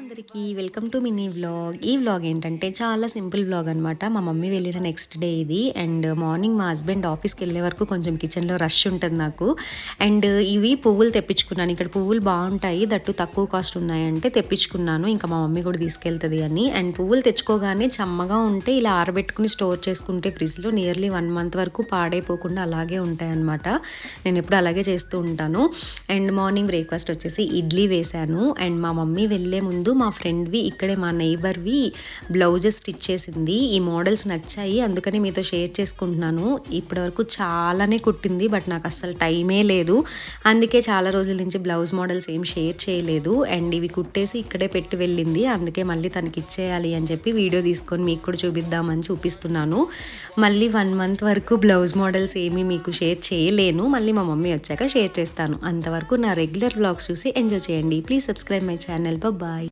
అందరికీ welcome to mini vlog. ఈ vlog ఏంటంటే చాలా సింపుల్ వ్లాగ్ అనమాట. మా మమ్మీ వెళ్ళిన నెక్స్ట్ డే ఇది. అండ్ మార్నింగ్ మా హస్బెండ్ ఆఫీస్కి వెళ్ళే వరకు కొంచెం కిచెన్లో రష్ ఉంటుంది నాకు. అండ్ ఇవి పువ్వులు తెప్పించుకున్నాను. ఇక్కడ పువ్వులు బాగుంటాయి, దట్టు తక్కువ కాస్ట్ ఉన్నాయంటే తెప్పించుకున్నాను. ఇంకా మా మమ్మీ కూడా తీసుకెళ్తుంది అని. అండ్ పువ్వులు తెచ్చుకోగానే చెమ్మగా ఉంటే ఇలా ఆరబెట్టుకుని స్టోర్ చేసుకుంటే ఫ్రిడ్జ్లో నియర్లీ 1 month వరకు పాడైపోకుండా అలాగే ఉంటాయి అనమాట. నేను ఎప్పుడు అలాగే చేస్తూ ఉంటాను. అండ్ మార్నింగ్ బ్రేక్ఫాస్ట్ వచ్చేసి ఇడ్లీ వేశాను. అండ్ మా మమ్మీ వెళ్ళే ముందు మా ఫ్రెండ్వి ఇక్కడే మా నైబర్వి బ్లౌజెస్ స్టిచ్ చేసింది. ఈ మోడల్స్ నచ్చాయి, అందుకని మీతో షేర్ చేసుకుంటున్నాను. ఇప్పటివరకు చాలానే కుట్టింది, బట్ నాకు అస్సలు టైమే లేదు. అందుకే చాలా రోజుల నుంచి బ్లౌజ్ మోడల్స్ ఏం షేర్ చేయలేదు. అండ్ ఇవి కుట్టేసి ఇక్కడే పెట్టి వెళ్ళింది, అందుకే మళ్ళీ తనకి ఇచ్చేయాలి అని చెప్పి వీడియో తీసుకొని మీకు కూడా చూపిద్దామని చూపిస్తున్నాను. మళ్ళీ 1 month వరకు బ్లౌజ్ మోడల్స్ ఏమీ మీకు షేర్ చేయలేను. మళ్ళీ మా మమ్మీ వచ్చాక షేర్ చేస్తాను. అంతవరకు నా రెగ్యులర్ వ్లాగ్స్ చూసి ఎంజాయ్ చేయండి. Please subscribe my channel. Bye.